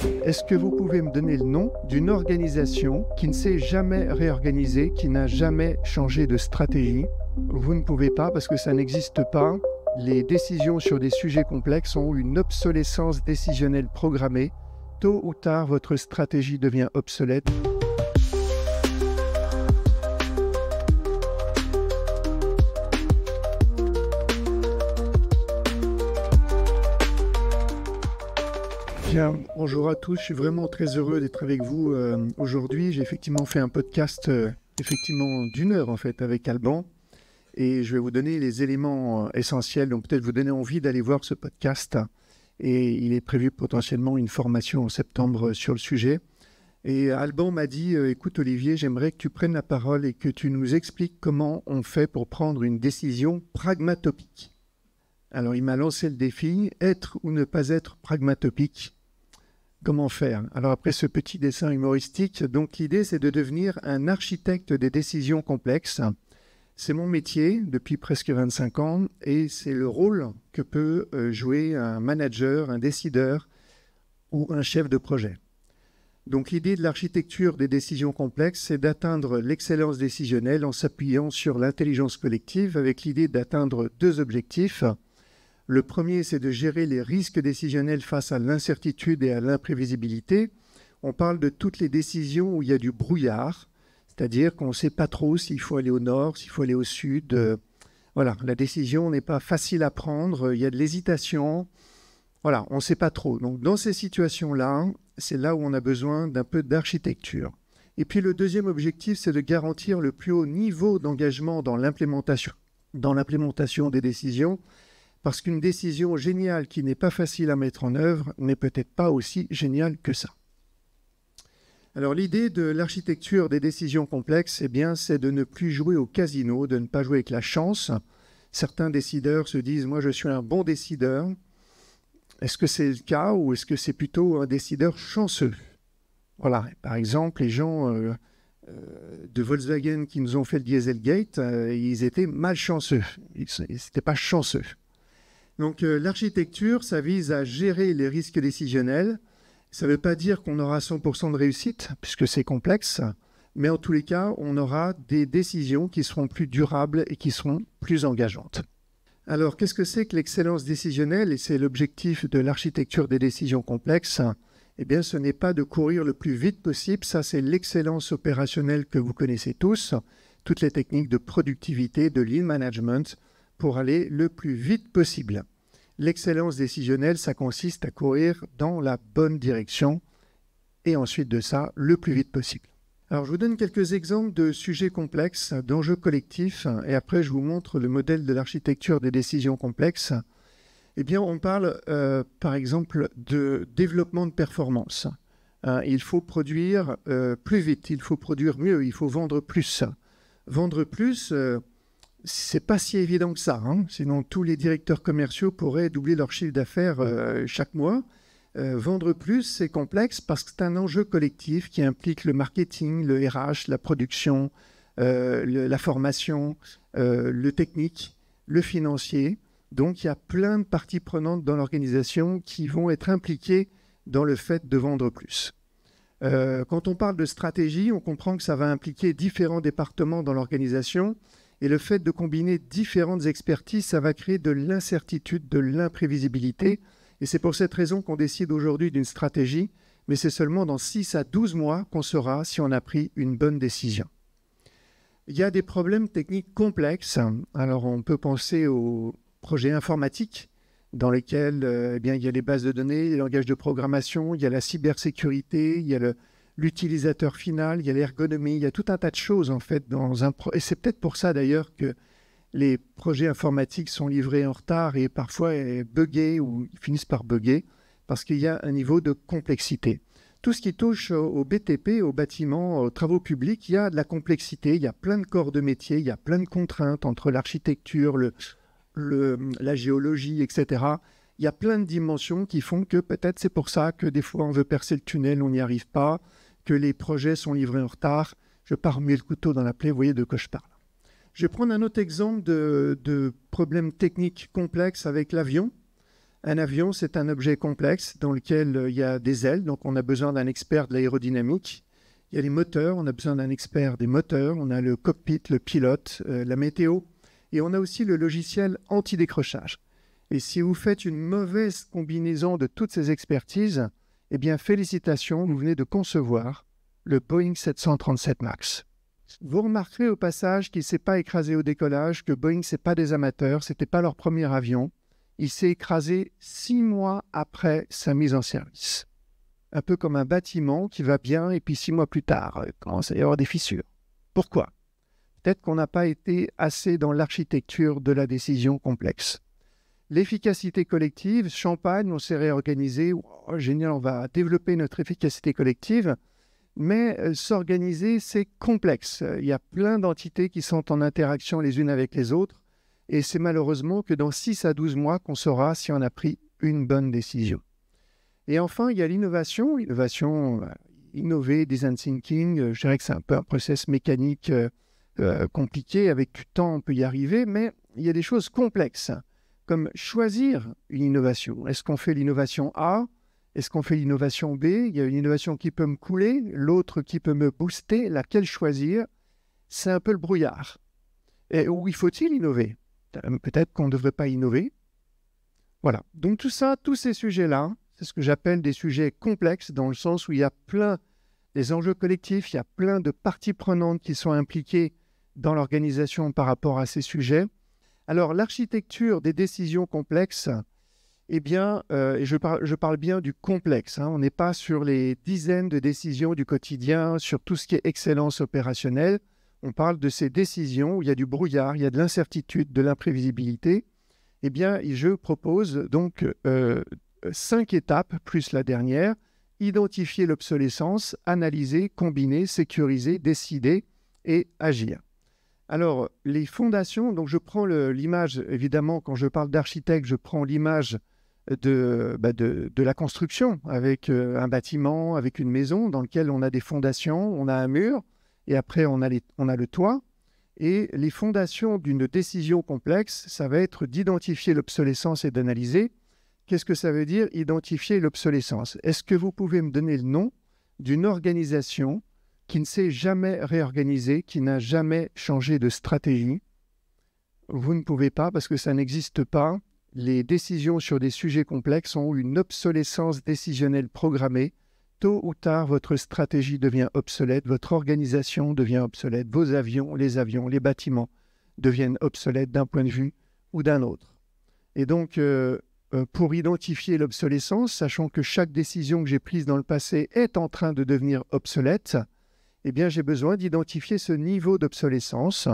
Est-ce que vous pouvez me donner le nom d'une organisation qui ne s'est jamais réorganisée, qui n'a jamais changé de stratégie? Vous ne pouvez pas parce que ça n'existe pas. Les décisions sur des sujets complexes ont une obsolescence décisionnelle programmée. Tôt ou tard, votre stratégie devient obsolète. Bien, bonjour à tous, je suis vraiment très heureux d'être avec vous aujourd'hui. J'ai effectivement fait un podcast d'une heure en fait avec Alban et je vais vous donner les éléments essentiels, donc peut-être vous donner envie d'aller voir ce podcast et il est prévu potentiellement une formation en septembre sur le sujet. Et Alban m'a dit, écoute Olivier, j'aimerais que tu prennes la parole et que tu nous expliques comment on fait pour prendre une décision pragmatopique. Alors il m'a lancé le défi, être ou ne pas être pragmatopique. Comment faire? Alors après ce petit dessin humoristique, donc l'idée c'est de devenir un architecte des décisions complexes. C'est mon métier depuis presque 25 ans et c'est le rôle que peut jouer un manager, un décideur ou un chef de projet. Donc l'idée de l'architecture des décisions complexes, c'est d'atteindre l'excellence décisionnelle en s'appuyant sur l'intelligence collective avec l'idée d'atteindre deux objectifs. Le premier, c'est de gérer les risques décisionnels face à l'incertitude et à l'imprévisibilité. On parle de toutes les décisions où il y a du brouillard, c'est-à-dire qu'on ne sait pas trop s'il faut aller au nord, s'il faut aller au sud. Voilà, la décision n'est pas facile à prendre, il y a de l'hésitation. Voilà, on ne sait pas trop. Donc dans ces situations-là, c'est là où on a besoin d'un peu d'architecture. Et puis le deuxième objectif, c'est de garantir le plus haut niveau d'engagement dans l'implémentation des décisions. Parce qu'une décision géniale qui n'est pas facile à mettre en œuvre n'est peut-être pas aussi géniale que ça. Alors l'idée de l'architecture des décisions complexes, eh bien, c'est de ne plus jouer au casino, de ne pas jouer avec la chance. Certains décideurs se disent « moi je suis un bon décideur ». Est-ce que c'est le cas ou est-ce que c'est plutôt un décideur chanceux? Voilà, par exemple, les gens de Volkswagen qui nous ont fait le Dieselgate, ils étaient malchanceux, ils n'étaient pas chanceux. Donc l'architecture, ça vise à gérer les risques décisionnels. Ça ne veut pas dire qu'on aura 100% de réussite, puisque c'est complexe, mais en tous les cas, on aura des décisions qui seront plus durables et qui seront plus engageantes. Alors, qu'est-ce que c'est que l'excellence décisionnelle? Et c'est l'objectif de l'architecture des décisions complexes. Eh bien, ce n'est pas de courir le plus vite possible, ça c'est l'excellence opérationnelle que vous connaissez tous, toutes les techniques de productivité, de lean management, pour aller le plus vite possible. L'excellence décisionnelle, ça consiste à courir dans la bonne direction et ensuite de ça, le plus vite possible. Alors, je vous donne quelques exemples de sujets complexes, d'enjeux collectifs et après, je vous montre le modèle de l'architecture des décisions complexes. Eh bien, on parle par exemple de développement de performance. Il faut produire plus vite, il faut produire mieux, il faut vendre plus. Vendre plus, c'est pas si évident que ça, hein. Sinon tous les directeurs commerciaux pourraient doubler leur chiffre d'affaires chaque mois. Vendre plus, c'est complexe parce que c'est un enjeu collectif qui implique le marketing, le RH, la production, la formation, le technique, le financier. Donc il y a plein de parties prenantes dans l'organisation qui vont être impliquées dans le fait de vendre plus. Quand on parle de stratégie, on comprend que ça va impliquer différents départements dans l'organisation. Et le fait de combiner différentes expertises, ça va créer de l'incertitude, de l'imprévisibilité. Et c'est pour cette raison qu'on décide aujourd'hui d'une stratégie, mais c'est seulement dans 6 à 12 mois qu'on saura si on a pris une bonne décision. Il y a des problèmes techniques complexes. Alors on peut penser aux projets informatiques dans lesquels eh bien, il y a les bases de données, les langages de programmation, il y a la cybersécurité, il y a l'utilisateur final, il y a l'ergonomie, il y a tout un tas de choses en fait et c'est peut-être pour ça d'ailleurs que les projets informatiques sont livrés en retard et parfois buggés ou finissent par bugger parce qu'il y a un niveau de complexité. Tout ce qui touche au BTP, au bâtiment, aux travaux publics, il y a de la complexité, il y a plein de corps de métier, il y a plein de contraintes entre l'architecture, la géologie, etc. Il y a plein de dimensions qui font que peut-être c'est pour ça que des fois on veut percer le tunnel, on n'y arrive pas, que les projets sont livrés en retard. Je pars remuer le couteau dans la plaie, vous voyez de quoi je parle. Je vais prendre un autre exemple de problème technique complexe avec l'avion. Un avion, c'est un objet complexe dans lequel il y a des ailes, donc on a besoin d'un expert de l'aérodynamique. Il y a les moteurs, on a besoin d'un expert des moteurs. On a le cockpit, le pilote, la météo. Et on a aussi le logiciel anti-décrochage. Et si vous faites une mauvaise combinaison de toutes ces expertises, eh bien félicitations, vous venez de concevoir le Boeing 737 MAX. Vous remarquerez au passage qu'il ne s'est pas écrasé au décollage, que Boeing, ce n'est pas des amateurs, ce n'était pas leur premier avion. Il s'est écrasé 6 mois après sa mise en service. Un peu comme un bâtiment qui va bien et puis 6 mois plus tard, il commence à y avoir des fissures. Pourquoi? Peut-être qu'on n'a pas été assez dans l'architecture de la décision complexe. L'efficacité collective, Champagne, on s'est réorganisé. Oh, génial, on va développer notre efficacité collective. Mais s'organiser, c'est complexe. Il y a plein d'entités qui sont en interaction les unes avec les autres. Et c'est malheureusement que dans 6 à 12 mois qu'on saura si on a pris une bonne décision. Et enfin, il y a l'innovation. Innover, design thinking, je dirais que c'est un peu un process mécanique compliqué. Avec du temps, on peut y arriver. Mais il y a des choses complexes, comme choisir une innovation. Est-ce qu'on fait l'innovation A? Est-ce qu'on fait l'innovation B? Il y a une innovation qui peut me couler, l'autre qui peut me booster. Laquelle choisir? C'est un peu le brouillard. Et où faut-il innover? Peut-être qu'on ne devrait pas innover. Voilà. Donc tout ça, tous ces sujets-là, c'est ce que j'appelle des sujets complexes, dans le sens où il y a plein des enjeux collectifs, il y a plein de parties prenantes qui sont impliquées dans l'organisation par rapport à ces sujets. Alors l'architecture des décisions complexes, eh bien, je parle bien du complexe. On n'est pas sur les dizaines de décisions du quotidien, sur tout ce qui est excellence opérationnelle. On parle de ces décisions où il y a du brouillard, il y a de l'incertitude, de l'imprévisibilité. Eh bien, je propose donc 5 étapes, plus la dernière. Identifier l'obsolescence, analyser, combiner, sécuriser, décider et agir. Alors, les fondations, donc je prends l'image, évidemment, quand je parle d'architecte, je prends l'image de la construction, avec un bâtiment, avec une maison dans lequel on a des fondations, on a un mur, et après on a le toit. Et les fondations d'une décision complexe, ça va être d'identifier l'obsolescence et d'analyser. Qu'est-ce que ça veut dire, identifier l'obsolescence? Est-ce que vous pouvez me donner le nom d'une organisation qui ne s'est jamais réorganisée, qui n'a jamais changé de stratégie? Vous ne pouvez pas parce que ça n'existe pas. Les décisions sur des sujets complexes ont une obsolescence décisionnelle programmée. Tôt ou tard, votre stratégie devient obsolète, votre organisation devient obsolète, vos avions, les bâtiments deviennent obsolètes d'un point de vue ou d'un autre. Et donc, pour identifier l'obsolescence, sachant que chaque décision que j'ai prise dans le passé est en train de devenir obsolète, eh bien, j'ai besoin d'identifier ce niveau d'obsolescence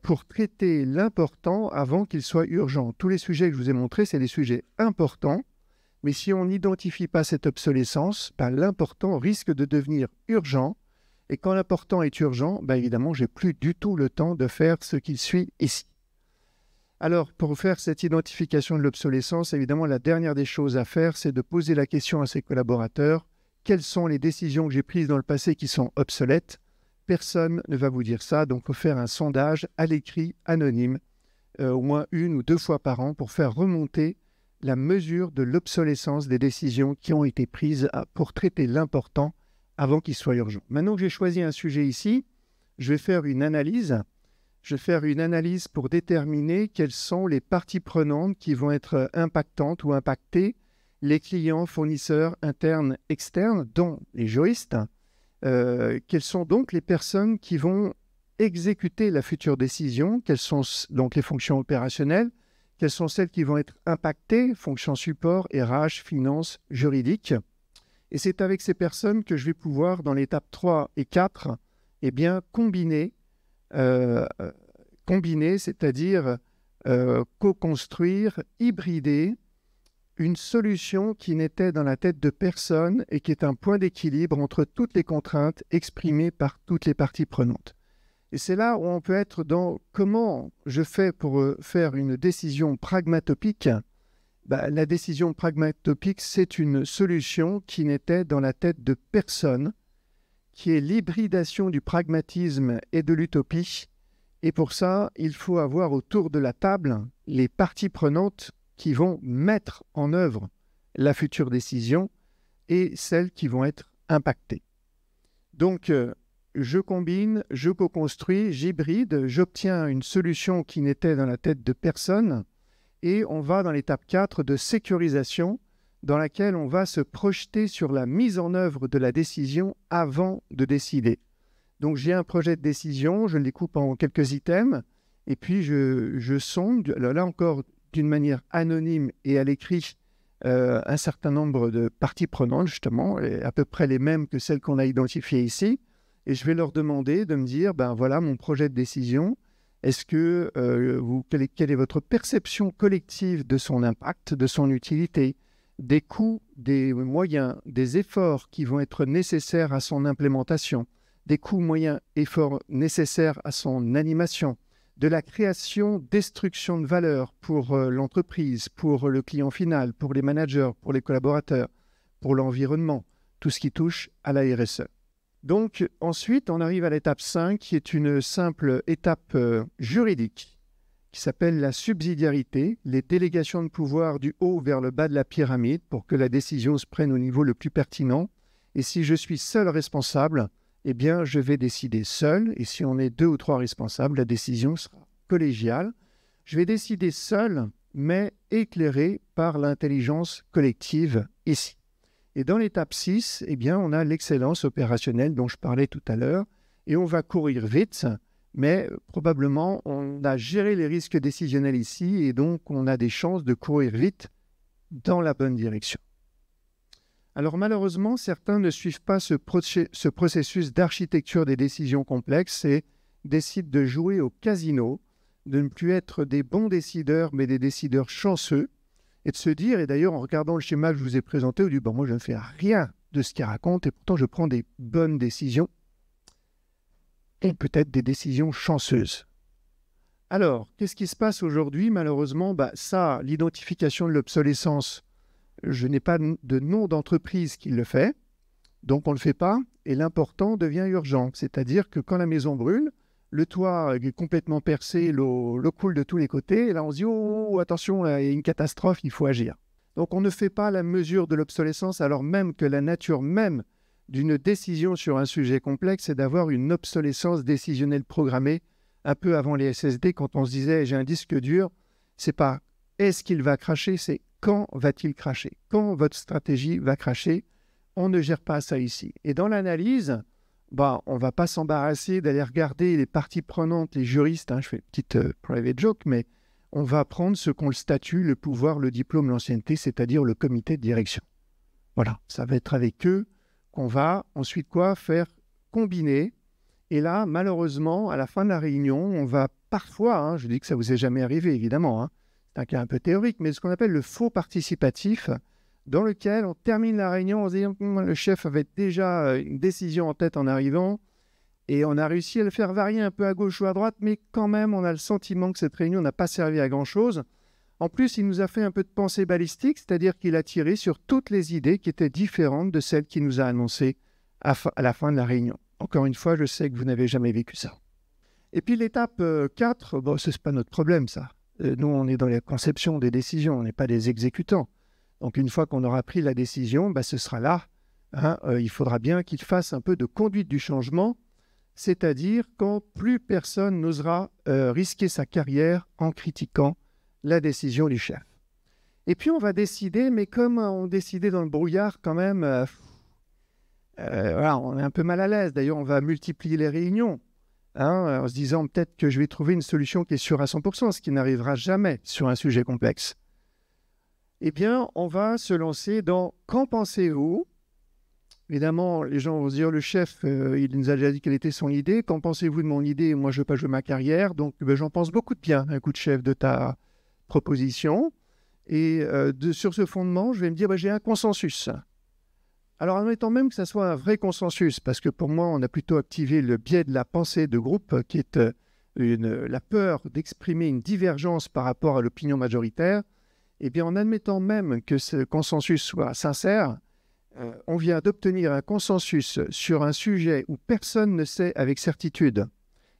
pour traiter l'important avant qu'il soit urgent. Tous les sujets que je vous ai montrés, c'est des sujets importants, mais si on n'identifie pas cette obsolescence, l'important risque de devenir urgent, et quand l'important est urgent, évidemment, je n'ai plus du tout le temps de faire ce qu'il suit ici. Alors, pour faire cette identification de l'obsolescence, évidemment, la dernière des choses à faire, c'est de poser la question à ses collaborateurs. Quelles sont les décisions que j'ai prises dans le passé qui sont obsolètes? Personne ne va vous dire ça, donc il faut faire un sondage à l'écrit, anonyme, au moins 1 ou 2 fois par an, pour faire remonter la mesure de l'obsolescence des décisions qui ont été prises pour traiter l'important avant qu'il soit urgent. Maintenant que j'ai choisi un sujet ici, je vais faire une analyse. Je vais faire une analyse pour déterminer quelles sont les parties prenantes qui vont être impactantes ou impactées, les clients, fournisseurs, internes, externes, dont les juristes. Quelles sont donc les personnes qui vont exécuter la future décision? Quelles sont donc les fonctions opérationnelles? Quelles sont celles qui vont être impactées? Fonctions support, RH, finance, juridique. Et c'est avec ces personnes que je vais pouvoir, dans l'étape 3 et 4, combiner, c'est-à-dire co-construire, hybrider une solution qui n'était dans la tête de personne et qui est un point d'équilibre entre toutes les contraintes exprimées par toutes les parties prenantes. Et c'est là où on peut être dans comment je fais pour faire une décision pragmatopique. La décision pragmatopique, c'est une solution qui n'était dans la tête de personne, qui est l'hybridation du pragmatisme et de l'utopie. Et pour ça, il faut avoir autour de la table les parties prenantes qui vont mettre en œuvre la future décision et celles qui vont être impactées. Donc, je combine, je co-construis, j'hybride, j'obtiens une solution qui n'était dans la tête de personne et on va dans l'étape 4 de sécurisation dans laquelle on va se projeter sur la mise en œuvre de la décision avant de décider. Donc, j'ai un projet de décision, je le découpe en quelques items et puis je sonde, là encore d'une manière anonyme et à l'écrit, un certain nombre de parties prenantes, justement, à peu près les mêmes que celles qu'on a identifiées ici. Et je vais leur demander de me dire, ben voilà mon projet de décision. Est-ce que quelle est votre perception collective de son impact, de son utilité, des coûts, des moyens, des efforts qui vont être nécessaires à son implémentation, des coûts, moyens, efforts nécessaires à son animation, de la création, destruction de valeur pour l'entreprise, pour le client final, pour les managers, pour les collaborateurs, pour l'environnement, tout ce qui touche à la RSE. Donc ensuite, on arrive à l'étape 5, qui est une simple étape juridique, qui s'appelle la subsidiarité, les délégations de pouvoir du haut vers le bas de la pyramide pour que la décision se prenne au niveau le plus pertinent. Et si je suis seul responsable, eh bien, je vais décider seul. Et si on est 2 ou 3 responsables, la décision sera collégiale. Je vais décider seul, mais éclairé par l'intelligence collective ici. Et dans l'étape 6, eh bien, on a l'excellence opérationnelle dont je parlais tout à l'heure. Et on va courir vite, mais probablement, on a géré les risques décisionnels ici. Et donc, on a des chances de courir vite dans la bonne direction. Alors malheureusement, certains ne suivent pas ce processus d'architecture des décisions complexes et décident de jouer au casino, de ne plus être des bons décideurs, mais des décideurs chanceux, et de se dire, et d'ailleurs en regardant le schéma que je vous ai présenté, on dit, bon, moi je ne fais rien de ce qu'il raconte, et pourtant je prends des bonnes décisions, et peut-être des décisions chanceuses. Alors, qu'est-ce qui se passe aujourd'hui? Malheureusement, ça, l'identification de l'obsolescence, je n'ai pas de nom d'entreprise qui le fait, donc on ne le fait pas, et l'important devient urgent. C'est-à-dire que quand la maison brûle, le toit est complètement percé, l'eau coule de tous les côtés, et là on se dit « Oh, attention, là, il y a une catastrophe, il faut agir ». Donc on ne fait pas la mesure de l'obsolescence, alors même que la nature même d'une décision sur un sujet complexe, c'est d'avoir une obsolescence décisionnelle programmée, un peu avant les SSD, quand on se disait « j'ai un disque dur », c'est pas « est-ce qu'il va cracher », c'est quand va-t-il cracher? Quand votre stratégie va cracher? On ne gère pas ça ici. Et dans l'analyse, on ne va pas s'embarrasser d'aller regarder les parties prenantes, les juristes, je fais une petite private joke, mais on va prendre ce qu'ont le statut, le pouvoir, le diplôme, l'ancienneté, c'est-à-dire le comité de direction. Voilà, ça va être avec eux qu'on va ensuite faire combiner. Et là, malheureusement, à la fin de la réunion, on va parfois, je dis que ça ne vous est jamais arrivé évidemment, c'est un cas un peu théorique, mais ce qu'on appelle le faux participatif, dans lequel on termine la réunion en se disant le chef avait déjà une décision en tête en arrivant, et on a réussi à le faire varier un peu à gauche ou à droite, mais quand même, on a le sentiment que cette réunion n'a pas servi à grand-chose. En plus, il nous a fait un peu de pensée balistique, c'est-à-dire qu'il a tiré sur toutes les idées qui étaient différentes de celles qu'il nous a annoncées à la fin de la réunion. Encore une fois, je sais que vous n'avez jamais vécu ça. Et puis l'étape 4, ce n'est pas notre problème, ça. Nous, on est dans la conception des décisions, on n'est pas des exécutants. Donc, une fois qu'on aura pris la décision, ce sera là. Il faudra bien qu'il fasse un peu de conduite du changement, c'est-à-dire quand plus personne n'osera risquer sa carrière en critiquant la décision du chef. Et puis, on va décider, mais comme on décidait dans le brouillard quand même, on est un peu mal à l'aise. D'ailleurs, on va multiplier les réunions. En se disant peut-être que je vais trouver une solution qui est sûre à 100%, ce qui n'arrivera jamais sur un sujet complexe. Eh bien, on va se lancer dans « Qu'en pensez-vous » Évidemment, les gens vont se dire « Le chef, il nous a déjà dit quelle était son idée. Qu'en pensez-vous de mon idée? Moi, je ne veux pas jouer ma carrière. Donc, j'en pense beaucoup de bien, un coup de chef de ta proposition. Et sur ce fondement, je vais me dire j'ai un consensus. » Alors, admettons même que ça soit un vrai consensus, parce que pour moi, on a plutôt activé le biais de la pensée de groupe, qui est la peur d'exprimer une divergence par rapport à l'opinion majoritaire. Eh bien, en admettant même que ce consensus soit sincère, on vient d'obtenir un consensus sur un sujet où personne ne sait avec certitude.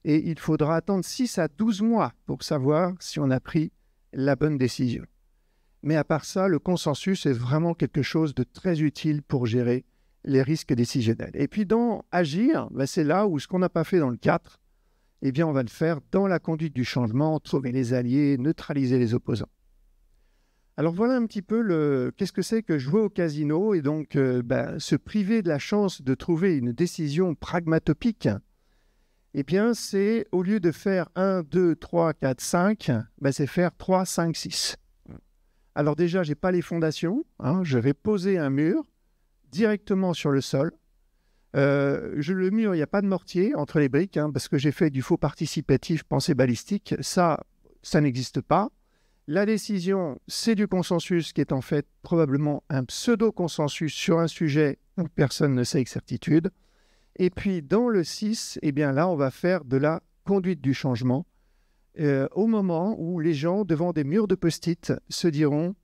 Et il faudra attendre 6 à 12 mois pour savoir si on a pris la bonne décision. Mais à part ça, le consensus est vraiment quelque chose de très utile pour gérer les risques décisionnels. Et puis dans Agir, c'est là où ce qu'on n'a pas fait dans le 4, eh bien on va le faire dans la conduite du changement, trouver les alliés, neutraliser les opposants. Alors voilà un petit peu qu'est-ce que c'est que jouer au casino et donc se priver de la chance de trouver une décision pragmatopique. Eh bien c'est au lieu de faire 1, 2, 3, 4, 5, c'est faire 3, 5, 6. Alors déjà, je n'ai pas les fondations, je vais poser un mur directement sur le sol. Le mur, il n'y a pas de mortier entre les briques, parce que j'ai fait du faux participatif pensée balistique. Ça n'existe pas. La décision, c'est du consensus qui est en fait probablement un pseudo-consensus sur un sujet où personne ne sait avec certitude. Et puis dans le 6, eh bien là, on va faire de la conduite du changement au moment où les gens, devant des murs de post-it, se diront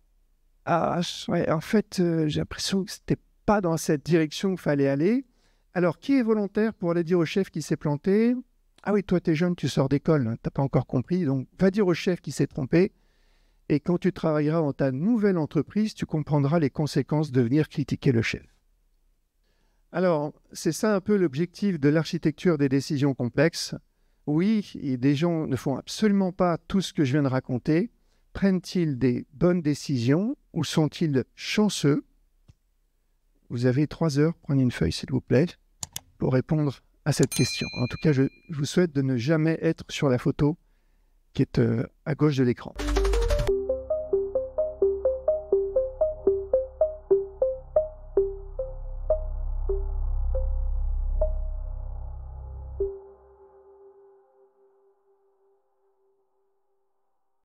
« Ah, ouais, en fait, j'ai l'impression que ce n'était pas dans cette direction qu'il fallait aller. Alors, qui est volontaire pour aller dire au chef qui s'est planté ? Ah oui, toi, tu es jeune, tu sors d'école, tu n'as pas encore compris. Donc, va dire au chef qui s'est trompé. Et quand tu travailleras dans ta nouvelle entreprise, tu comprendras les conséquences de venir critiquer le chef. » Alors, c'est ça un peu l'objectif de l'architecture des décisions complexes. Oui, et des gens ne font absolument pas tout ce que je viens de raconter. Prennent-ils des bonnes décisions ou sont-ils chanceux? Vous avez 3 heures, prenez une feuille s'il vous plaît, pour répondre à cette question. En tout cas, je vous souhaite de ne jamais être sur la photo qui est à gauche de l'écran.